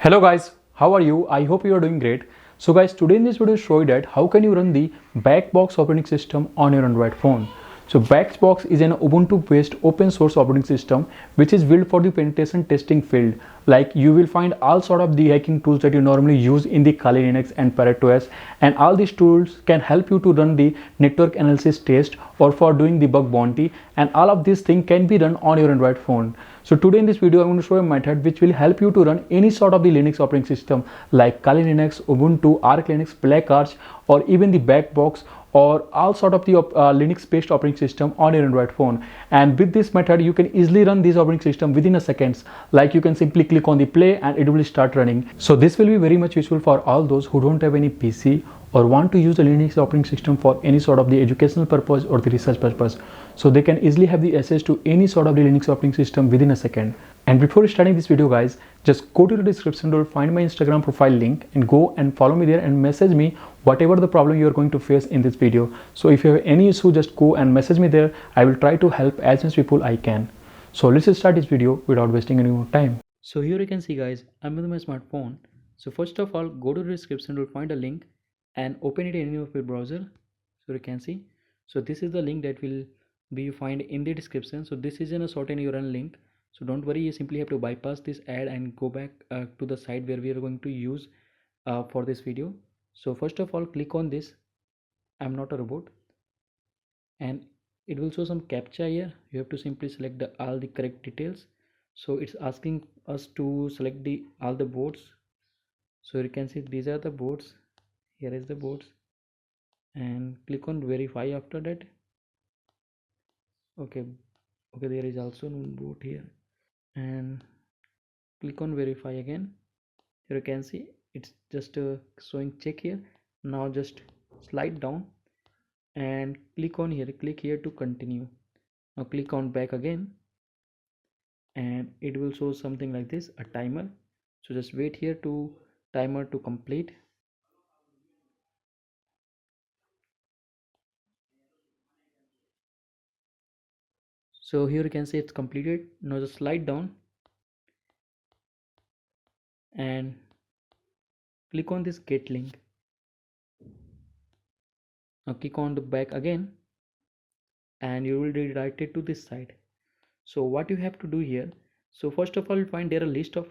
Hello guys, how are you? I hope you are doing great. So guys, today in this video show you that how can you run the BackBox operating system on your Android phone. So BackBox is an Ubuntu based open source operating system which is built for the penetration testing field. Like you will find all sort of the hacking tools that you normally use in the Kali Linux and ParrotOS, and all these tools can help you to run the network analysis test or for doing the bug bounty, and all of these things can be run on your Android phone. So today in this video I'm going to show a method which will help you to run any sort of the Linux operating system like Kali Linux, Ubuntu, Arch Linux, Black Arch, or even the BackBox, or all sort of the Linux based operating system on your Android phone. And with this method you can easily run this operating system within a seconds. Like you can simply click on the play and it will start running. So this will be very much useful for all those who don't have any PC or want to use the Linux operating system for any sort of the educational purpose or the research purpose. So they can easily have the access to any sort of the Linux operating system within a second. And before starting this video guys, just go to the description to find my Instagram profile link and go and follow me there and message me whatever the problem you are going to face in this video. So if you have any issue, just go and message me there. I will try to help as much people I can. So let's start this video without wasting any more time. So here you can see guys, I'm with my smartphone. So first of all, go to the description to find a link and open it in any of your browser. So you can see, so this is the link that will be find in the description. So this is in a certain URL link, so don't worry, you simply have to bypass this ad and go back to the site where we are going to use for this video. So first of all, click on this I'm not a robot, and it will show some captcha here. You have to simply select all the correct details. So it's asking us to select all the boards. So you can see these are the boards. Here is the boards, and click on verify after that. Okay, there is also one board here, and click on verify again. Here you can see it's just showing check here. Now just slide down and click on here, click here to continue. Now click on back again, and it will show something like this, a timer. So just wait here to timer to complete. So here you can see it's completed. Now just slide down and click on this get link. Now click on the back again and you will be redirected to this site. So what you have to do here, so first of all you find there a list of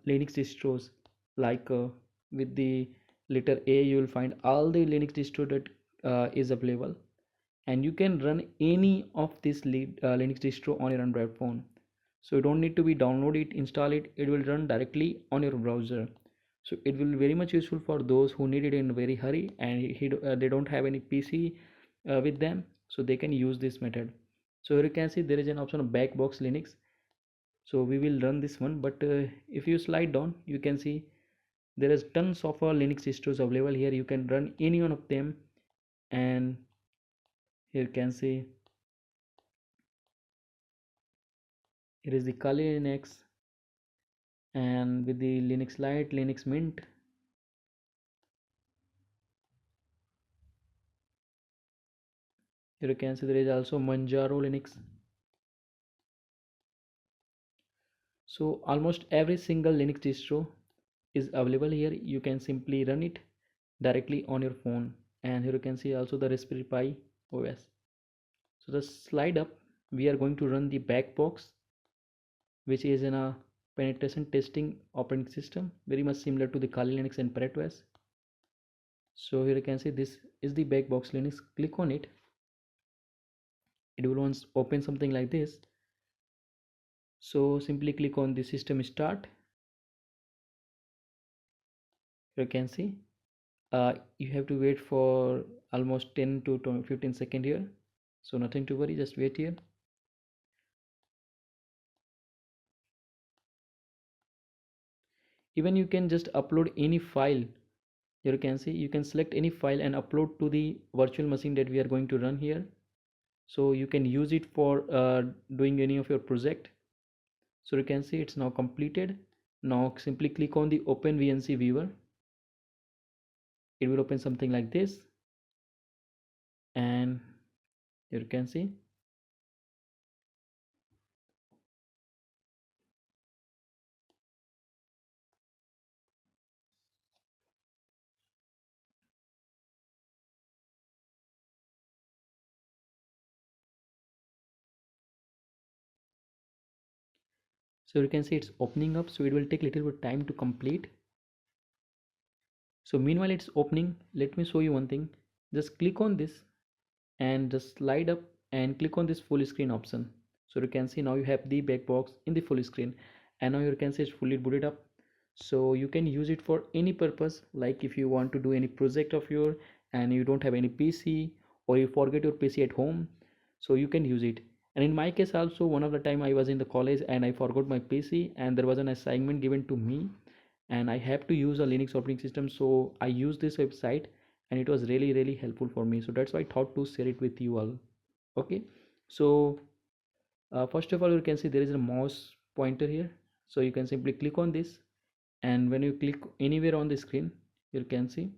Linux distros, like with the letter A you will find all the Linux distro that is available, and you can run any of this Linux distro on your Android phone. So you don't need to be download it, install it, it will run directly on your browser. So it will be very much useful for those who need it in a very hurry and they don't have any PC with them, so they can use this method. So here you can see there is an option of BackBox Linux. So we will run this one, but if you slide down you can see there is tons of Linux distros available here. You can run any one of them, and here you can see here is the Kali Linux, and with the Linux Lite, Linux Mint. Here you can see there is also Manjaro Linux. So almost every single Linux distro is available here. You can simply run it directly on your phone. And here you can see also the Raspberry Pi OS. So the slide up, we are going to run the BackBox, which is in a penetration testing operating system, very much similar to the Kali Linux and ParrotOS. So here you can see this is the BackBox Linux. Click on it. It will once open something like this. So simply click on the system start. You can see you have to wait for almost 10 to 15 seconds here. So nothing to worry, just wait here. Even you can just upload any file. Here you can see you can select any file and upload to the virtual machine that we are going to run here. So you can use it for doing any of your project. So you can see it's now completed. Now simply click on the open VNC viewer. It will open something like this, and here you can see So you can see it's opening up, so it will take little bit time to complete. So meanwhile it's opening, let me show you one thing. Just click on this and just slide up and click on this full screen option. So you can see now you have the BackBox in the full screen, and now you can see it's fully booted up. So you can use it for any purpose, like if you want to do any project of your and you don't have any PC, or you forget your PC at home, so you can use it. And in my case also, one of the time I was in the college and I forgot my PC, and there was an assignment given to me and I have to use a Linux operating system, so I use this website and it was really helpful for me. So that's why I thought to share it with you all. Okay, so first of all, you can see there is a mouse pointer here, so you can simply click on this, and when you click anywhere on the screen, you can see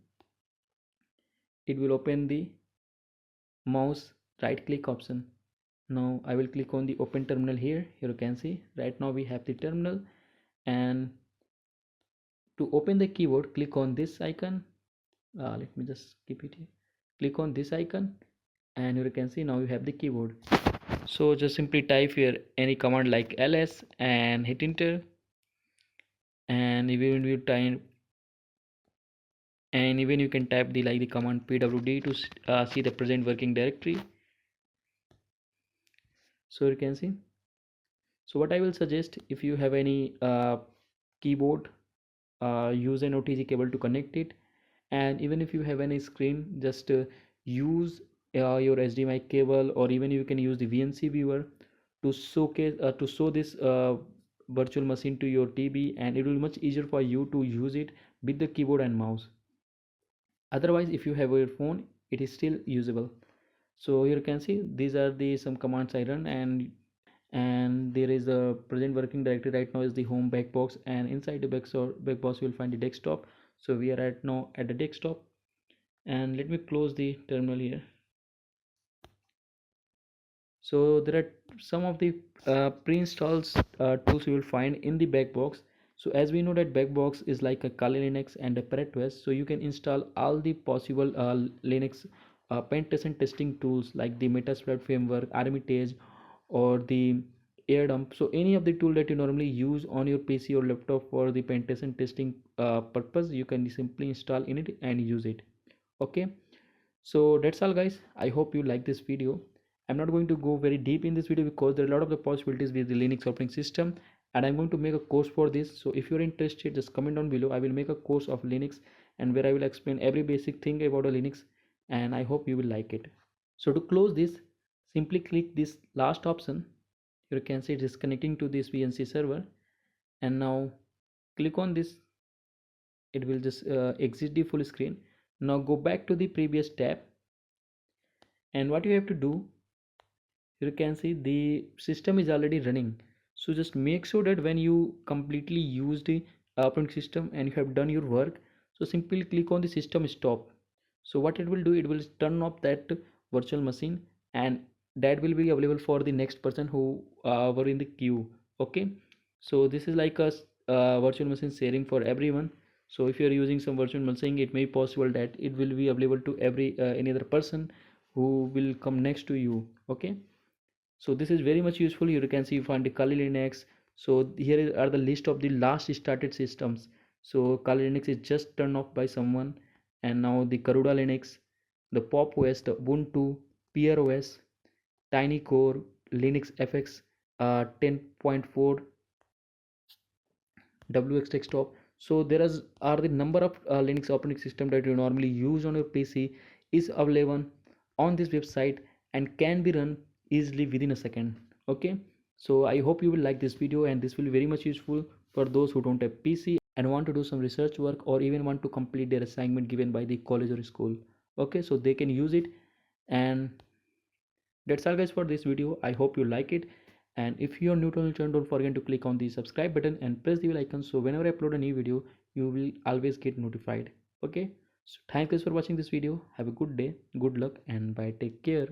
it will open the mouse right click option. Now I will click on the open terminal here. Here you can see right now we have the terminal, and to open the keyboard, click on this icon. Let me just keep it here. Click on this icon, and you can see now you have the keyboard. So just simply type here any command like ls and hit enter, and even you can type the command pwd to see the present working directory. So you can see. So what I will suggest, if you have any keyboard, use an OTG cable to connect it, and even if you have any screen, just use your HDMI cable, or even you can use the VNC viewer to show this virtual machine to your TV, and it will be much easier for you to use it with the keyboard and mouse. Otherwise, if you have your phone, it is still usable. So here you can see these are the some commands I run, and there is a present working directory right now is the home BackBox, and inside the BackBox you will find the desktop. So we are right now at the desktop, and let me close the terminal here. So there are some of the pre-installs tools you will find in the BackBox. So as we know that BackBox is like a Kali Linux and a ParetOS, so you can install all the possible Linux pen test and testing tools like the Metasploit framework, Armitage, or the AirDump. So any of the tool that you normally use on your PC or laptop for the pen test and testing purpose, you can simply install in it and use it. Okay, so that's all guys, I hope you like this video. I'm not going to go very deep in this video because there are a lot of the possibilities with the Linux operating system, and I'm going to make a course for this. So if you're interested, just comment down below. I will make a course of Linux, and where I will explain every basic thing about a Linux, and I hope you will like it. So to close this, simply click this last option. You can see it is connecting to this VNC server, and now click on this. It will just exit the full screen. Now go back to the previous tab, and what you have to do, you can see the system is already running. So just make sure that when you completely use the operating system and you have done your work, so simply click on the system stop. So what it will do, it will turn off that virtual machine, and that will be available for the next person who were in the queue. Okay, so this is like a virtual machine sharing for everyone. So if you are using some virtual machine, it may be possible that it will be available to every any other person who will come next to you. Okay, so this is very much useful. You can see you find the Kali Linux. So here are the list of the last started systems. So Kali Linux is just turned off by someone, and now the Garuda Linux, the Pop OS, the Ubuntu, Peer OS, Tiny Core, Linux FX 10.4, WX desktop. So there are the number of Linux operating system that you normally use on your PC is available on this website and can be run easily within a second. Okay, so I hope you will like this video, and this will be very much useful for those who don't have PC and want to do some research work, or even want to complete their assignment given by the college or school. Okay, so they can use it. And that's all guys for this video. I hope you like it, and if you are new to the channel, don't forget to click on the subscribe button and press the bell icon, so whenever I upload a new video, you will always get notified. Okay, so thank you for watching this video. Have a good day, good luck, and bye, take care.